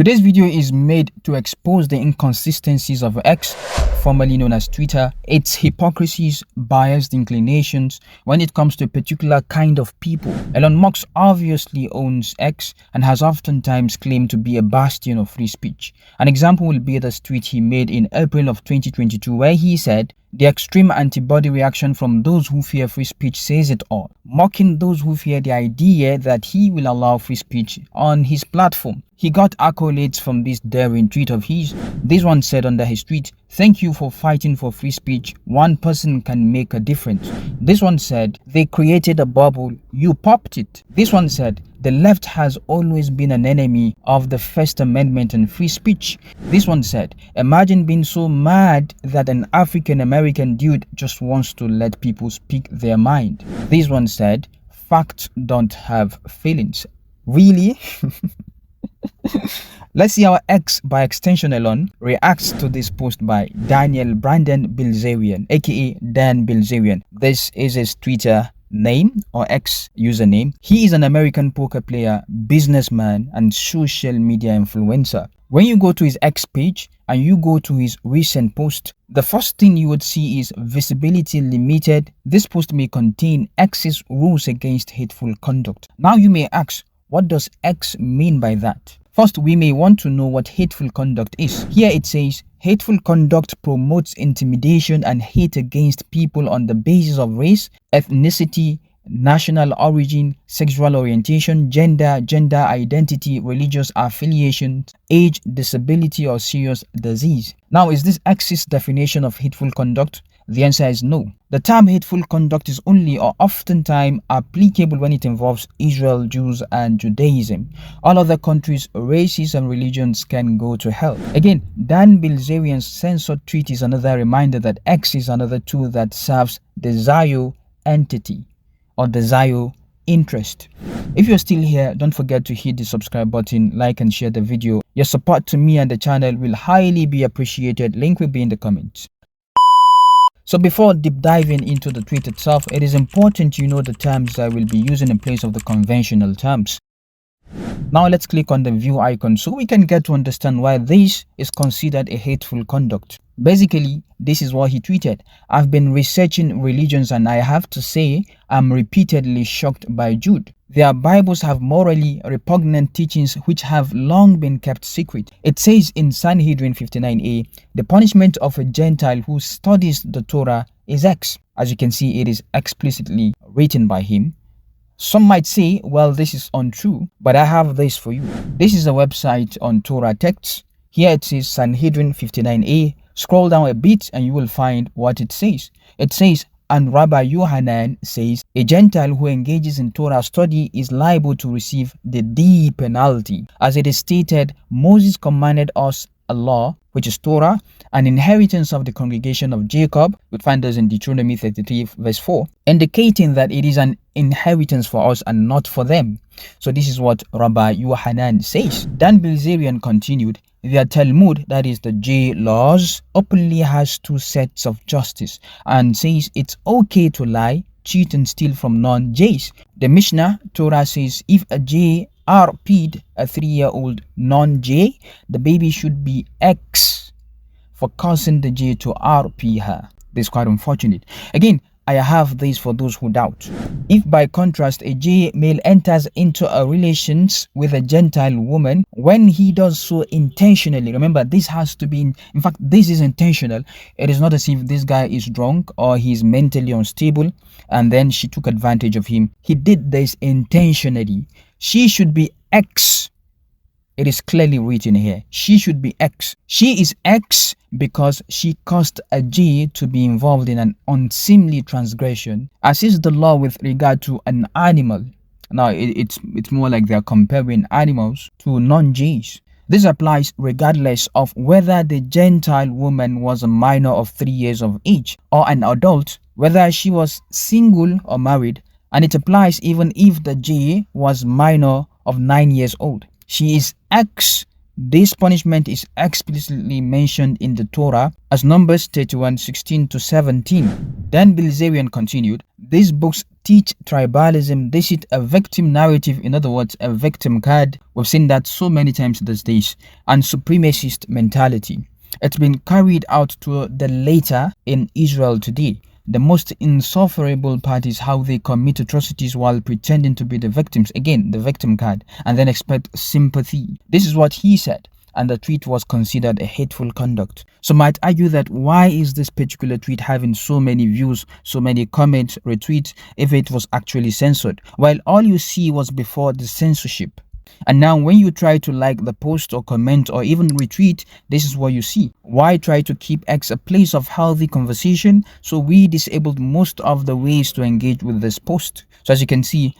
Today's video is made to expose the inconsistencies of X, formerly known as Twitter, its hypocrisies, biased inclinations when it comes to a particular kind of people. Elon Musk obviously owns X and has oftentimes claimed to be a bastion of free speech. An example will be this tweet he made in April of 2022 where he said, "The extreme antibody reaction from those who fear free speech says it all," mocking those who fear the idea that he will allow free speech on his platform. He got accolades from this daring tweet of his. This one said under his tweet, "Thank you for fighting for free speech. One person can make a difference." This one said, "They created a bubble. You popped it." This one said, "The left has always been an enemy of the First Amendment and free speech." This one said, "Imagine being so mad that an African American dude just wants to let people speak their mind." This one said, "Facts don't have feelings." Really? Let's see how X, by extension Elon, reacts to this post by Daniel Brandon Bilzerian, aka Dan Bilzerian. This is his Twitter name or X username. He is an American poker player, businessman, and social media influencer. When you go to his X page and you go to his recent post, the first thing you would see is visibility limited. This post may contain X's rules against hateful conduct. Now you may ask, what does X mean by that? First, we may want to know what hateful conduct is. Here it says, hateful conduct promotes intimidation and hate against people on the basis of race, ethnicity, national origin, sexual orientation, gender identity, religious affiliation, age, disability, or serious disease. Now, is this X's definition of hateful conduct? The answer is no. The term hateful conduct is only or oftentimes applicable when it involves Israel, Jews, and Judaism. All other countries, races, and religions can go to hell. Again, Dan Bilzerian's censored tweet is another reminder that X is another tool that serves the Zio entity or the Zio interest. If you're still here, don't forget to hit the subscribe button, like and share the video. Your support to me and the channel will highly be appreciated. Link will be in the comments. So before deep diving into the tweet itself, it is important you know the terms I will be using in place of the conventional terms. Now let's click on the view icon so we can get to understand why this is considered a hateful conduct. Basically, this is what he tweeted. "I've been researching religions and I have to say I'm repeatedly shocked by Jude. Their Bibles have morally repugnant teachings which have long been kept secret." It says in Sanhedrin 59a, "The punishment of a Gentile who studies the Torah is X." As you can see, it is explicitly written by him. Some might say, well, this is untrue, but I have this for you. This is a website on Torah texts. Here it says Sanhedrin 59a. Scroll down a bit and you will find what it says. It says, "And Rabbi Yohanan says, a Gentile who engages in Torah study is liable to receive the death penalty. As it is stated, Moses commanded us a law, which is Torah, an inheritance of the congregation of Jacob." We find this in Deuteronomy 33 verse 4, indicating that it is an inheritance for us and not for them. So this is what Rabbi Yohanan says. Dan Bilzerian continued, "Their Talmud, that is the J laws, openly has two sets of justice and says it's okay to lie, cheat, and steal from non-J's. The Mishnah Torah says if a J RP'd a 3-year-old non-J, the baby should be X for causing the J to RP her." This is quite unfortunate. Again, I have this for those who doubt. If by contrast a J male enters into a relations with a Gentile woman, when he does so intentionally, remember this has to be, in fact this is intentional. It is not as if this guy is drunk or he's mentally unstable and then she took advantage of him. He did this intentionally. She should be X. It is clearly written here. She should be X. She is X because she caused a J to be involved in an unseemly transgression, as is the law with regard to an animal. Now, it's more like they're comparing animals to non-J's. This applies regardless of whether the Gentile woman was a minor of 3 years of age or an adult, whether she was single or married, and it applies even if the J was minor of 9 years old. She is X. This punishment is explicitly mentioned in the Torah as Numbers 31:16-17. Dan Bilzerian continued, "These books teach tribalism. They teach a victim narrative, in other words, a victim card. We've seen that so many times these days. And supremacist mentality. It's been carried out to the later in Israel today. The most insufferable part is how they commit atrocities while pretending to be the victims. Again, the victim card, and then expect sympathy. This is what he said, and the tweet was considered a hateful conduct. So might argue that why is this particular tweet having so many views, so many comments, retweets, if it was actually censored? While all you see was before the censorship. And now when you try to like the post or comment or even retweet, this is what you see. Why try to keep X a place of healthy conversation? So we disabled most of the ways to engage with this post. So as you can see,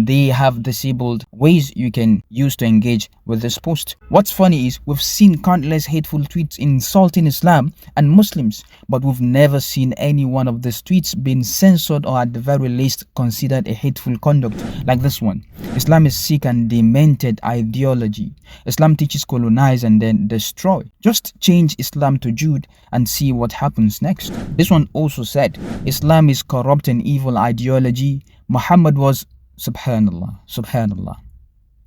they have disabled ways you can use to engage with this post. What's funny is we've seen countless hateful tweets insulting Islam and Muslims, but we've never seen any one of these tweets being censored or at the very least considered a hateful conduct like this one. Islam is sick and demented ideology. Islam teaches colonize and then destroy. Just change Islam to Jude and see what happens next. This one also said, Islam is corrupt and evil ideology. Muhammad was Subhanallah, Subhanallah.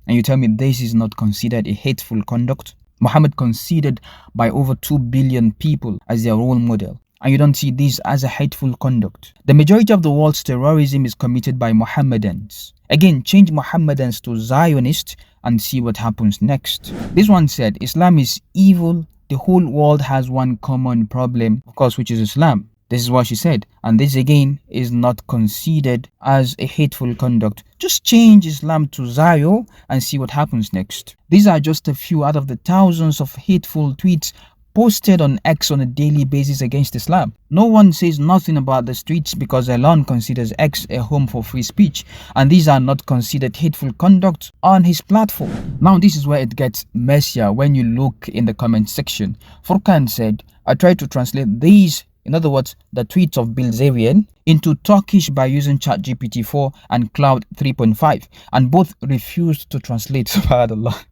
And you tell me this is not considered a hateful conduct? Muhammad considered by over 2 billion people as their role model. And you don't see this as a hateful conduct. The majority of the world's terrorism is committed by Mohammedans. Again, change Mohammedans to Zionists and see what happens next. This one said, Islam is evil. The whole world has one common problem, of course, which is Islam. This is what she said, and this again is not considered as a hateful conduct. Just change Islam to Zio and see what happens next. These are just a few out of the thousands of hateful tweets posted on X on a daily basis against Islam. No one says nothing about the streets because Elon considers X a home for free speech, and these are not considered hateful conduct on his platform. Now this is where it gets messier when you look in the comment section. Furkan said, I tried to translate these, in other words, the tweets of Bilzerian, into Turkish by using ChatGPT 4 and Cloud 3.5, and both refused to translate. Subhanallah.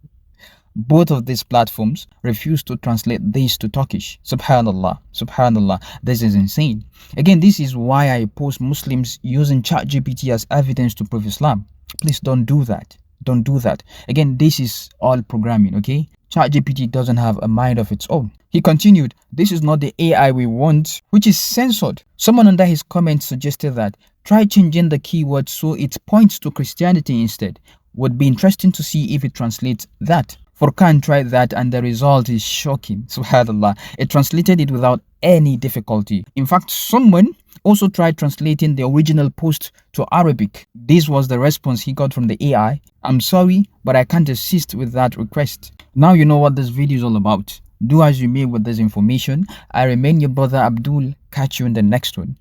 Both of these platforms refused to translate this to Turkish. Subhanallah, Subhanallah. This is insane. Again, this is why I oppose Muslims using ChatGPT as evidence to prove Islam. Please don't do that. Don't do that. Again, this is all programming, okay? ChatGPT doesn't have a mind of its own. He continued, this is not the AI we want, which is censored. Someone under his comment suggested that try changing the keyword so it points to Christianity instead. Would be interesting to see if it translates that. Furkan tried that and the result is shocking. Subhanallah. It translated it without any difficulty. In fact, someone also tried translating the original post to Arabic. This was the response he got from the AI. I'm sorry, but I can't assist with that request. Now you know what this video is all about. Do as you may with this information. I remain your brother Abdul. Catch you in the next one.